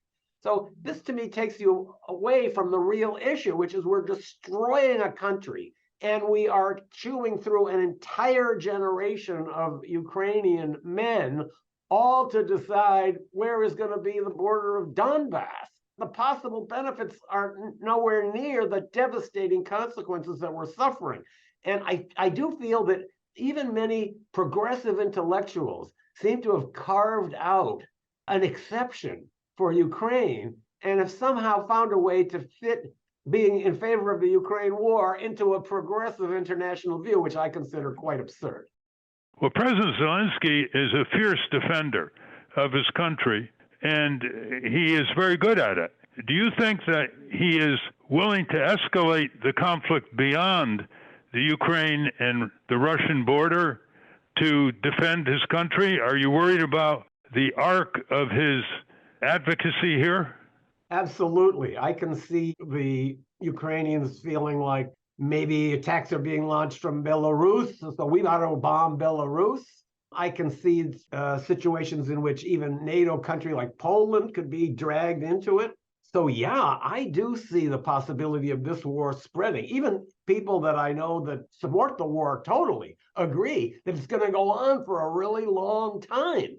So this to me takes you away from the real issue, which is we're destroying a country and we are chewing through an entire generation of Ukrainian men, all to decide where is going to be the border of Donbass. The possible benefits are nowhere near the devastating consequences that we're suffering. And I do feel that even many progressive intellectuals seem to have carved out an exception for Ukraine and have somehow found a way to fit being in favor of the Ukraine war into a progressive international view, which I consider quite absurd. Well, President Zelensky is a fierce defender of his country, and he is very good at it. Do you think that he is willing to escalate the conflict beyond the Ukraine and the Russian border to defend his country? Are you worried about the arc of his advocacy here? Absolutely. I can see the Ukrainians feeling like maybe attacks are being launched from Belarus, so we ought to bomb Belarus. I can see situations in which even NATO country like Poland could be dragged into it. So yeah, I do see the possibility of this war spreading. Even people that I know that support the war totally agree that it's going to go on for a really long time.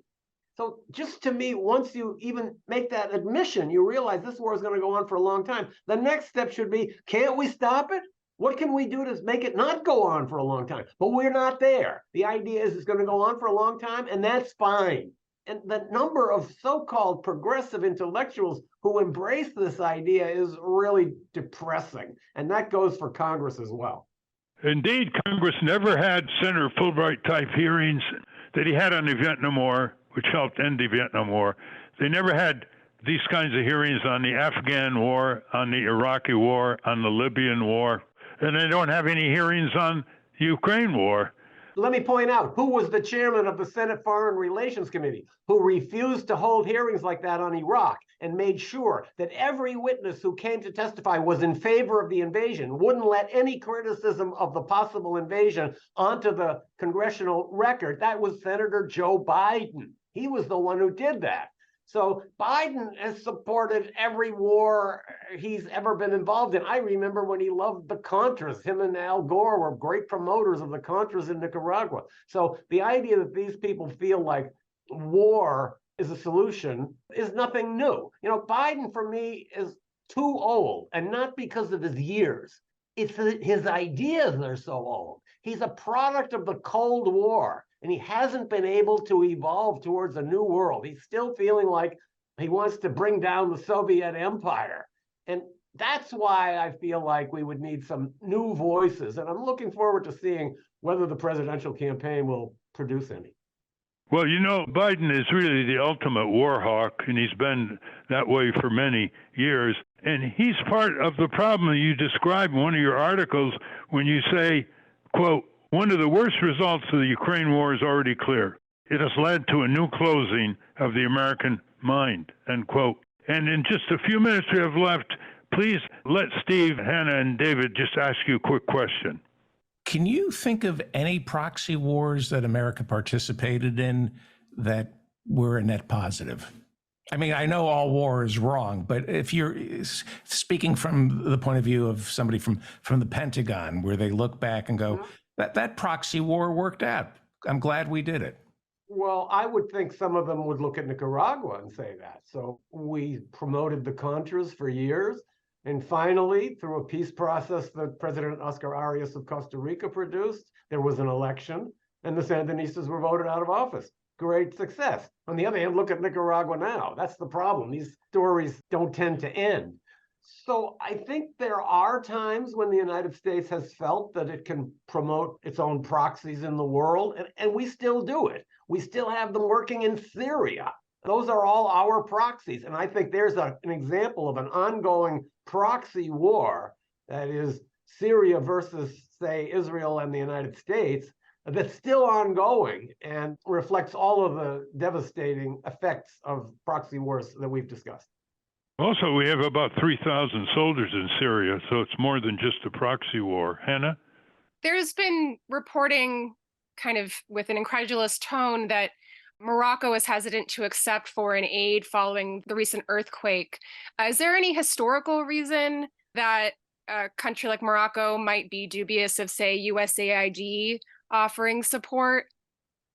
So just to me, once you even make that admission, you realize this war is going to go on for a long time. The next step should be, can't we stop it? What can we do to make it not go on for a long time? But we're not there. The idea is it's going to go on for a long time, and that's fine. And the number of so-called progressive intellectuals who embrace this idea is really depressing. And that goes for Congress as well. Indeed, Congress never had Senator Fulbright-type hearings that he had on the Vietnam War, which helped end the Vietnam War. They never had these kinds of hearings on the Afghan war, on the Iraqi war, on the Libyan war, and they don't have any hearings on the Ukraine war. Let me point out who was the chairman of the Senate Foreign Relations Committee who refused to hold hearings like that on Iraq and made sure that every witness who came to testify was in favor of the invasion, wouldn't let any criticism of the possible invasion onto the congressional record. That was Senator Joe Biden. He was the one who did that. So Biden has supported every war he's ever been involved in. I remember when he loved the Contras. Him and Al Gore were great promoters of the Contras in Nicaragua. So the idea that these people feel like war is a solution is nothing new. You know, Biden for me is too old, and not because of his years. It's his ideas that are so old. He's a product of the Cold War, and he hasn't been able to evolve towards a new world. He's still feeling like he wants to bring down the Soviet Empire. And that's why I feel like we would need some new voices. And I'm looking forward to seeing whether the presidential campaign will produce any. Well, you know, Biden is really the ultimate war hawk, and he's been that way for many years. And he's part of the problem you describe in one of your articles when you say, quote, "One of the worst results of the Ukraine war is already clear. It has led to a new closing of the American mind," end quote. And in just a few minutes we have left, please let Steve, Hannah, and David just ask you a quick question. Can you think of any proxy wars that America participated in that were a net positive? I mean, I know all war is wrong, but if you're speaking from the point of view of somebody from the Pentagon, where they look back and go, that proxy war worked out. I'm glad we did it. Well, I would think some of them would look at Nicaragua and say that. So we promoted the Contras for years. And finally, through a peace process that President Oscar Arias of Costa Rica produced, there was an election and the Sandinistas were voted out of office. Great success. On the other hand, look at Nicaragua now. That's the problem. These stories don't tend to end. So I think there are times when the United States has felt that it can promote its own proxies in the world, and we still do it. We still have them working in Syria. Those are all our proxies. And I think there's an example of an ongoing proxy war, that is Syria versus, say, Israel and the United States, that's still ongoing and reflects all of the devastating effects of proxy wars that we've discussed. Also, we have about 3,000 soldiers in Syria, so it's more than just a proxy war. Hannah? There's been reporting kind of with an incredulous tone that Morocco is hesitant to accept foreign aid following the recent earthquake. Is there any historical reason that a country like Morocco might be dubious of, say, USAID offering support?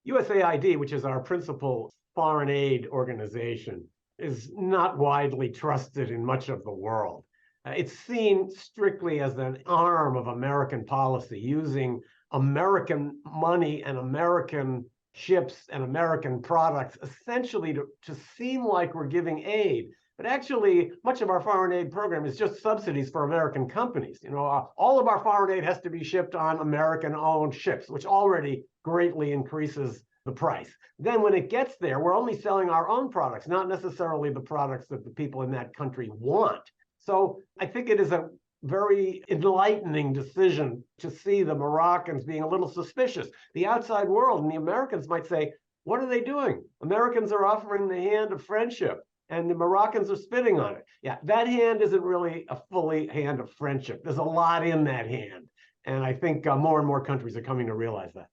USAID, which is our principal foreign aid organization, is not widely trusted in much of the world. It's seen strictly as an arm of American policy, using American money and American ships and American products essentially to seem like we're giving aid. But actually, much of our foreign aid program is just subsidies for American companies. You know, all of our foreign aid has to be shipped on American-owned ships, which already greatly increases the price. Then when it gets there, we're only selling our own products, not necessarily the products that the people in that country want. So I think it is a very enlightening decision to see the Moroccans being a little suspicious. The outside world and the Americans might say, what are they doing? Americans are offering the hand of friendship, and the Moroccans are spitting on it. Yeah, that hand isn't really a fully hand of friendship. There's a lot in that hand. And I think more and more countries are coming to realize that.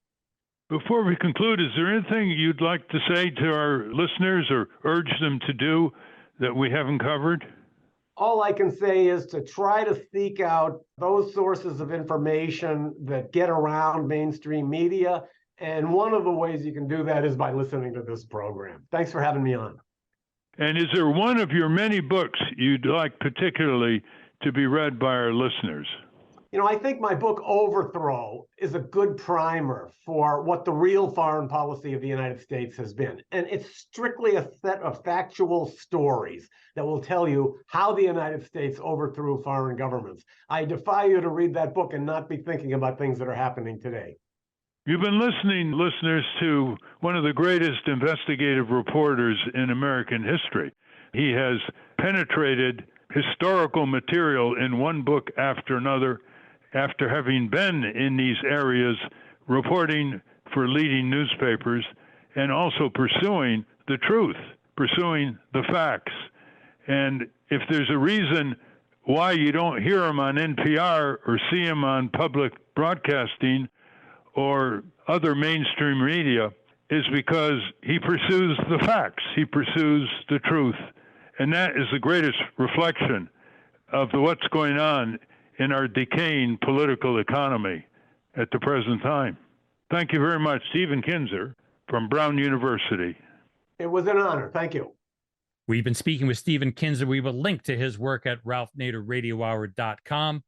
Before we conclude, is there anything you'd like to say to our listeners or urge them to do that we haven't covered? All I can say is to try to seek out those sources of information that get around mainstream media. And one of the ways you can do that is by listening to this program. Thanks for having me on. And is there one of your many books you'd like particularly to be read by our listeners? You know, I think my book, Overthrow, is a good primer for what the real foreign policy of the United States has been. And it's strictly a set of factual stories that will tell you how the United States overthrew foreign governments. I defy you to read that book and not be thinking about things that are happening today. You've been listening, listeners, to one of the greatest investigative reporters in American history. He has penetrated historical material in one book after another, after having been in these areas reporting for leading newspapers and also pursuing the truth, pursuing the facts. And if there's a reason why you don't hear him on NPR or see him on public broadcasting or other mainstream media, is because he pursues the facts, he pursues the truth. And that is the greatest reflection of what's going on in our decaying political economy at the present time. Thank you very much, Stephen Kinzer from Brown University. It was an honor. Thank you. We've been speaking with Stephen Kinzer. We will link to his work at ralphnaderradiohour.com.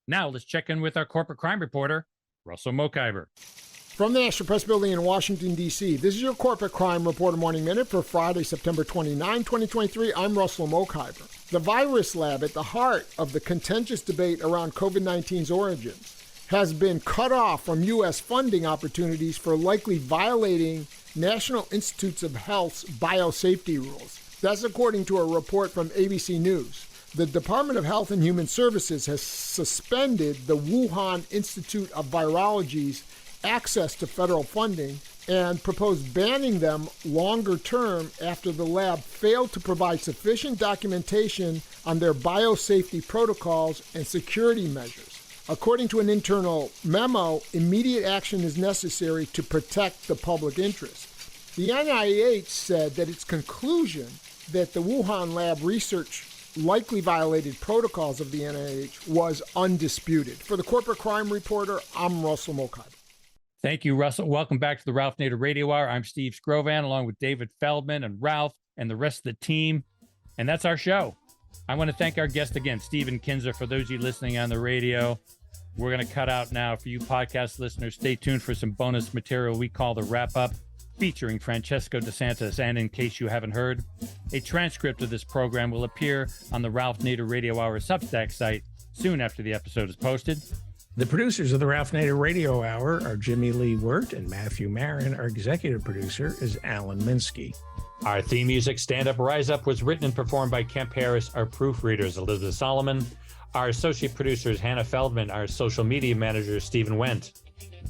Now let's check in with our corporate crime reporter, Russell Mokhiber. From the National Press Building in Washington, D.C., this is your Corporate Crime Reporter Morning Minute for Friday, September 29, 2023. I'm Russell Mokhiber. The virus lab at the heart of the contentious debate around COVID-19's origins has been cut off from U.S. funding opportunities for likely violating National Institutes of Health's biosafety rules. That's according to a report from ABC News. The Department of Health and Human Services has suspended the Wuhan Institute of Virology's access to federal funding and proposed banning them longer term after the lab failed to provide sufficient documentation on their biosafety protocols and security measures. According to an internal memo, immediate action is necessary to protect the public interest. The NIH said that its conclusion that the Wuhan lab research likely violated protocols of the NIH was undisputed. For the Corporate Crime Reporter, I'm Russell Mokhiber. Thank you, Russell. Welcome back to the Ralph Nader Radio Hour. I'm Steve Scrovan, along with David Feldman and Ralph and the rest of the team. And that's our show. I want to thank our guest again, Stephen Kinzer. For those of you listening on the radio, we're going to cut out now. For you podcast listeners, stay tuned for some bonus material we call the Wrap-Up, featuring Francesco DeSantis. And in case you haven't heard, a transcript of this program will appear on the Ralph Nader Radio Hour Substack site soon after the episode is posted. The producers of the Ralph Nader Radio Hour are Jimmy Lee Wirt and Matthew Marin. Our executive producer is Alan Minsky. Our theme music, Stand Up, Rise Up, was written and performed by Kemp Harris. Our proofreaders, Elizabeth Solomon. Our associate producer is Hannah Feldman. Our social media manager is Stephen Wendt.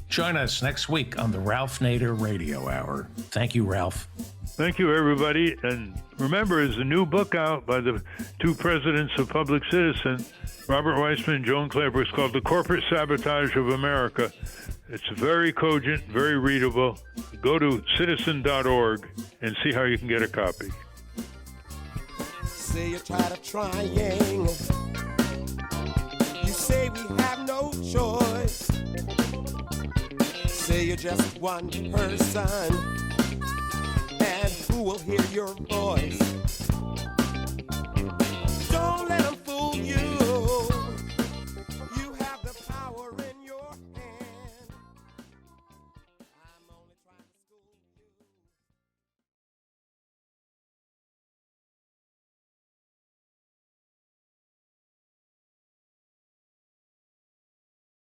Join us next week on the Ralph Nader Radio Hour. Thank you, Ralph. Thank you, everybody. And remember, there's a new book out by the two presidents of Public Citizen, Robert Weissman and Joan Claver. It's called The Corporate Sabotage of America. It's very cogent, very readable. Go to citizen.org and see how you can get a copy. Say you're tired of trying. You say we have no choice. Say you're just one person, and who will hear your voice?